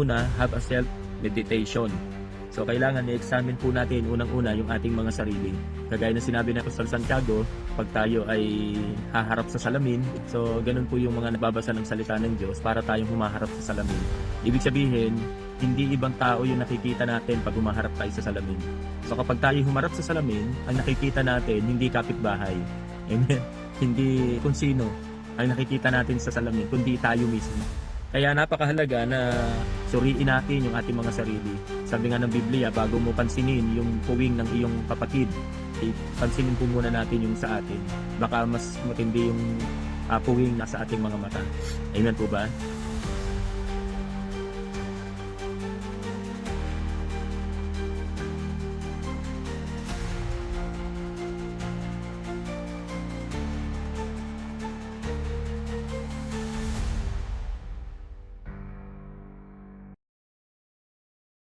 Una, have a self-meditation. So kailangan i-examine po natin unang-una yung ating mga sarili. Kagaya ng sinabi ng Apostol Santiago, pag tayo ay haharap sa salamin, so ganun po yung mga nababasa ng salita ng Diyos para tayong humaharap sa salamin. Ibig sabihin, hindi ibang tao yung nakikita natin pag humaharap tayo sa salamin. So kapag tayo humarap sa salamin, ang nakikita natin hindi kapitbahay. Amen. Hindi kung sino ang nakikita natin sa salamin, kundi tayo mismo. Kaya napakahalaga na suriin natin yung ating mga sarili. Sabi nga ng Biblia, bago mo pansinin yung puwing ng iyong kapatid, pansinin po muna natin yung sa atin. Baka mas matindi yung puwing nasa ating mga mata. Amen po ba?